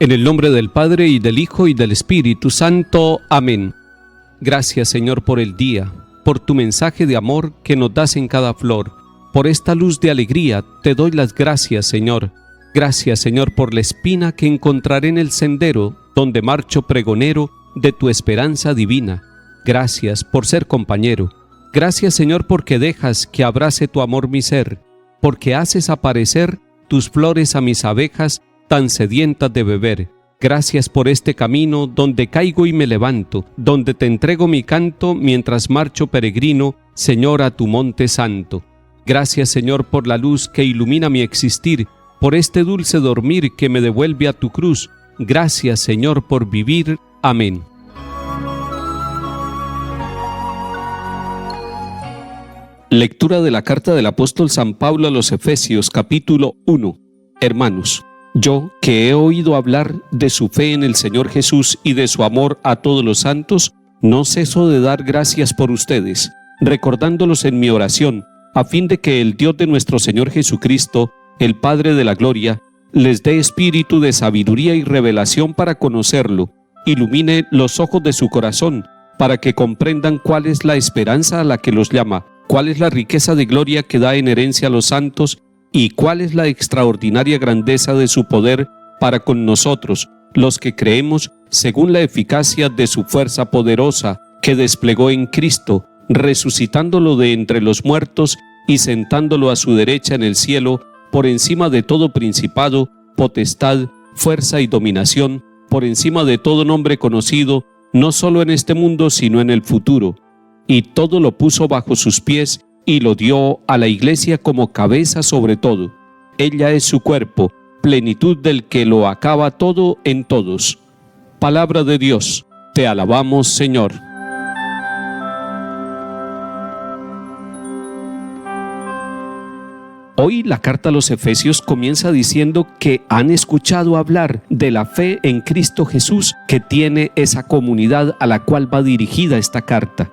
En el nombre del Padre, y del Hijo, y del Espíritu Santo. Amén. Gracias, Señor, por el día, por tu mensaje de amor que nos das en cada flor. Por esta luz de alegría te doy las gracias, Señor. Gracias, Señor, por la espina que encontraré en el sendero donde marcho pregonero de tu esperanza divina. Gracias por ser compañero. Gracias, Señor, porque dejas que abrace tu amor mi ser, porque haces aparecer tus flores a mis abejas tan sedientas de beber. Gracias por este camino donde caigo y me levanto, donde te entrego mi canto mientras marcho peregrino, Señor, a tu monte santo. Gracias, Señor, por la luz que ilumina mi existir, por este dulce dormir que me devuelve a tu cruz. Gracias, Señor, por vivir. Amén. Lectura de la carta del apóstol San Pablo a los Efesios, capítulo 1. Hermanos, yo, que he oído hablar de su fe en el Señor Jesús y de su amor a todos los santos, no ceso de dar gracias por ustedes, recordándolos en mi oración, a fin de que el Dios de nuestro Señor Jesucristo, el Padre de la Gloria, les dé espíritu de sabiduría y revelación para conocerlo, ilumine los ojos de su corazón, para que comprendan cuál es la esperanza a la que los llama, cuál es la riqueza de gloria que da en herencia a los santos, y cuál es la extraordinaria grandeza de su poder para con nosotros, los que creemos, según la eficacia de su fuerza poderosa, que desplegó en Cristo, resucitándolo de entre los muertos y sentándolo a su derecha en el cielo, por encima de todo principado, potestad, fuerza y dominación, por encima de todo nombre conocido, no solo en este mundo, sino en el futuro. Y todo lo puso bajo sus pies, y lo dio a la Iglesia como cabeza sobre todo. Ella es su cuerpo, plenitud del que lo acaba todo en todos. Palabra de Dios, te alabamos, Señor. Hoy la carta a los Efesios comienza diciendo que han escuchado hablar de la fe en Cristo Jesús que tiene esa comunidad a la cual va dirigida esta carta.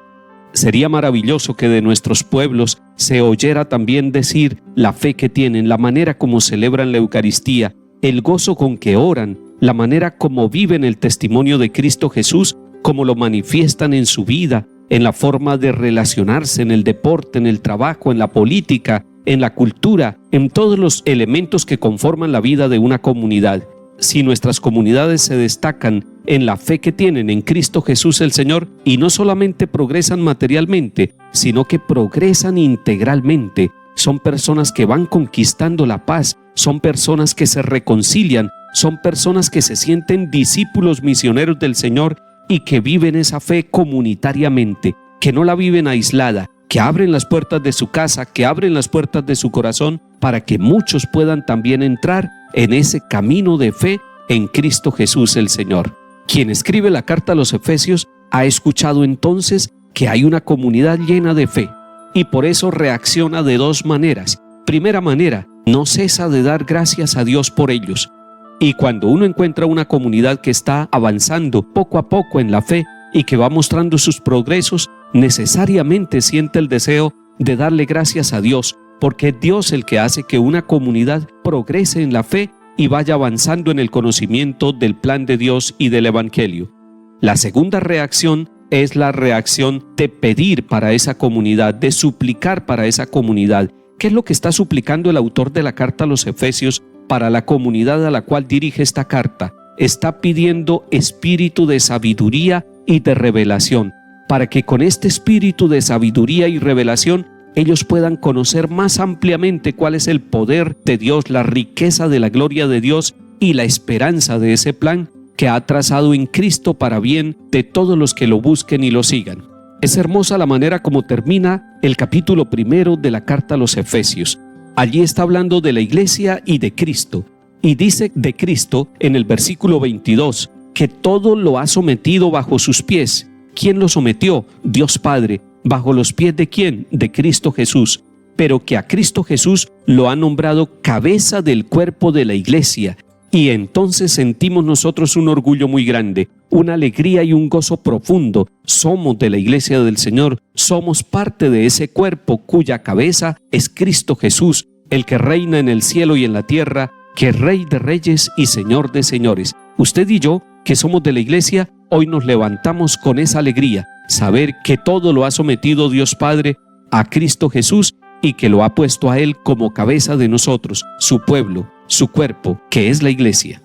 Sería maravilloso que de nuestros pueblos se oyera también decir la fe que tienen, la manera como celebran la Eucaristía, el gozo con que oran, la manera como viven el testimonio de Cristo Jesús, como lo manifiestan en su vida, en la forma de relacionarse, en el deporte, en el trabajo, en la política, en la cultura, en todos los elementos que conforman la vida de una comunidad. Si nuestras comunidades se destacan en la fe que tienen en Cristo Jesús el Señor, y no solamente progresan materialmente, sino que progresan integralmente, son personas que van conquistando la paz, son personas que se reconcilian, son personas que se sienten discípulos misioneros del Señor y que viven esa fe comunitariamente, que no la viven aislada, que abren las puertas de su casa, que abren las puertas de su corazón para que muchos puedan también entrar en ese camino de fe en Cristo Jesús el Señor. Quien escribe la carta a los Efesios ha escuchado entonces que hay una comunidad llena de fe y por eso reacciona de dos maneras. Primera manera, no cesa de dar gracias a Dios por ellos. Y cuando uno encuentra una comunidad que está avanzando poco a poco en la fe y que va mostrando sus progresos, necesariamente siente el deseo de darle gracias a Dios, porque es Dios el que hace que una comunidad progrese en la fe y vaya avanzando en el conocimiento del plan de Dios y del Evangelio. La segunda reacción es la reacción de pedir para esa comunidad, de suplicar para esa comunidad. ¿Qué es lo que está suplicando el autor de la carta a los Efesios para la comunidad a la cual dirige esta carta? Está pidiendo espíritu de sabiduría y de revelación, para que con este espíritu de sabiduría y revelación ellos puedan conocer más ampliamente cuál es el poder de Dios, la riqueza de la gloria de Dios y la esperanza de ese plan que ha trazado en Cristo para bien de todos los que lo busquen y lo sigan. Es hermosa la manera como termina el capítulo 1 de la carta a los Efesios. Allí está hablando de la iglesia y de Cristo, y dice de Cristo en el versículo 22 que todo lo ha sometido bajo sus pies. ¿Quién lo sometió? Dios Padre. ¿Bajo los pies de quién? De Cristo Jesús. Pero que a Cristo Jesús lo ha nombrado cabeza del cuerpo de la iglesia. Y entonces sentimos nosotros un orgullo muy grande, una alegría y un gozo profundo. Somos de la iglesia del Señor, somos parte de ese cuerpo cuya cabeza es Cristo Jesús, el que reina en el cielo y en la tierra, que es Rey de reyes y Señor de señores. Usted y yo, que somos de la iglesia, hoy nos levantamos con esa alegría, saber que todo lo ha sometido Dios Padre a Cristo Jesús y que lo ha puesto a Él como cabeza de nosotros, su pueblo, su cuerpo, que es la iglesia.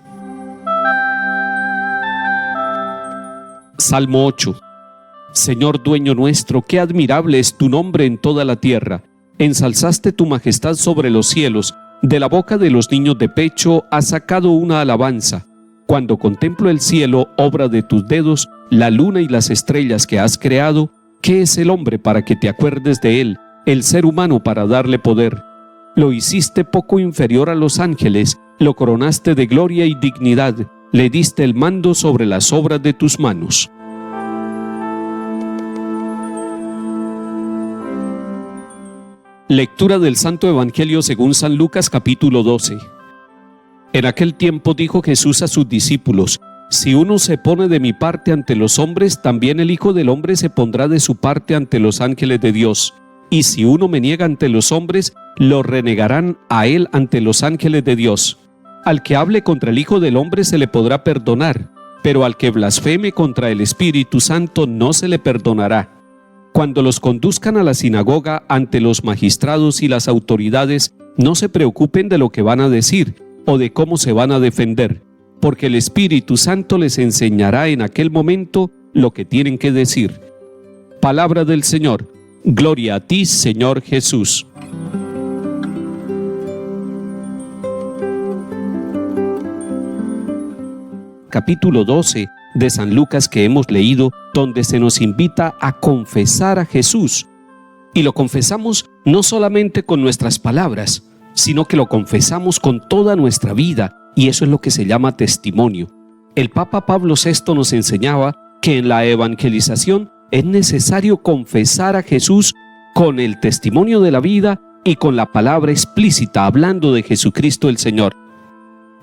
Salmo 8. Señor dueño nuestro, qué admirable es tu nombre en toda la tierra. Ensalzaste tu majestad sobre los cielos, de la boca de los niños de pecho has sacado una alabanza. Cuando contemplo el cielo, obra de tus dedos, la luna y las estrellas que has creado, ¿qué es el hombre para que te acuerdes de él, el ser humano para darle poder? Lo hiciste poco inferior a los ángeles, lo coronaste de gloria y dignidad, le diste el mando sobre las obras de tus manos. Lectura del Santo Evangelio según San Lucas capítulo 12. En aquel tiempo dijo Jesús a sus discípulos: si uno se pone de mi parte ante los hombres, también el Hijo del Hombre se pondrá de su parte ante los ángeles de Dios. Y si uno me niega ante los hombres, lo renegarán a él ante los ángeles de Dios. Al que hable contra el Hijo del Hombre se le podrá perdonar, pero al que blasfeme contra el Espíritu Santo no se le perdonará. Cuando los conduzcan a la sinagoga ante los magistrados y las autoridades, no se preocupen de lo que van a decir o de cómo se van a defender, porque el Espíritu Santo les enseñará en aquel momento lo que tienen que decir. Palabra del Señor. Gloria a ti, Señor Jesús. Capítulo 12 de San Lucas que hemos leído, donde se nos invita a confesar a Jesús. Y lo confesamos no solamente con nuestras palabras, sino que lo confesamos con toda nuestra vida, y eso es lo que se llama testimonio. El Papa Pablo VI nos enseñaba que en la evangelización es necesario confesar a Jesús con el testimonio de la vida y con la palabra explícita hablando de Jesucristo el Señor.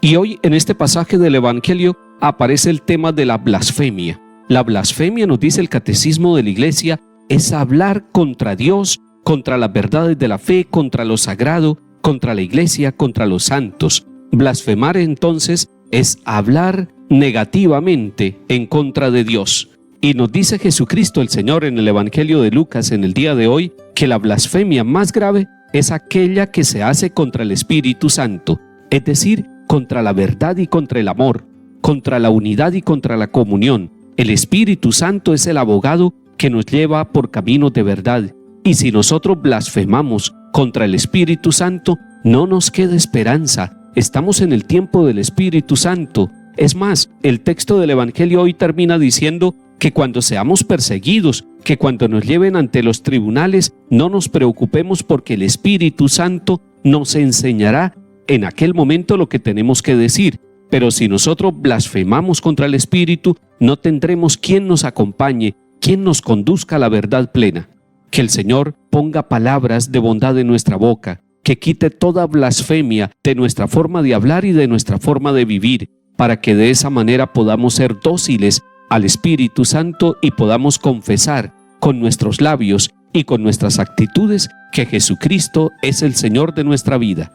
Y hoy en este pasaje del Evangelio aparece el tema de la blasfemia. La blasfemia, nos dice el Catecismo de la Iglesia, es hablar contra Dios, contra las verdades de la fe, contra lo sagrado, contra la Iglesia, contra los santos. Blasfemar entonces es hablar negativamente en contra de Dios. Y nos dice Jesucristo el Señor en el Evangelio de Lucas en el día de hoy que la blasfemia más grave es aquella que se hace contra el Espíritu Santo, es decir, contra la verdad y contra el amor, contra la unidad y contra la comunión. El Espíritu Santo es el abogado que nos lleva por caminos de verdad. Y si nosotros blasfemamos contra el Espíritu Santo, no nos queda esperanza. Estamos en el tiempo del Espíritu Santo. Es más, el texto del Evangelio hoy termina diciendo que cuando seamos perseguidos, que cuando nos lleven ante los tribunales, no nos preocupemos porque el Espíritu Santo nos enseñará en aquel momento lo que tenemos que decir. Pero si nosotros blasfemamos contra el Espíritu, no tendremos quien nos acompañe, quien nos conduzca a la verdad plena. Que el Señor ponga palabras de bondad en nuestra boca, que quite toda blasfemia de nuestra forma de hablar y de nuestra forma de vivir, para que de esa manera podamos ser dóciles al Espíritu Santo y podamos confesar con nuestros labios y con nuestras actitudes que Jesucristo es el Señor de nuestra vida.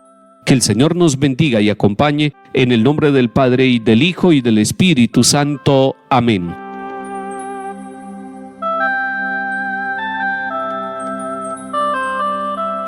Que el Señor nos bendiga y acompañe en el nombre del Padre y del Hijo y del Espíritu Santo. Amén.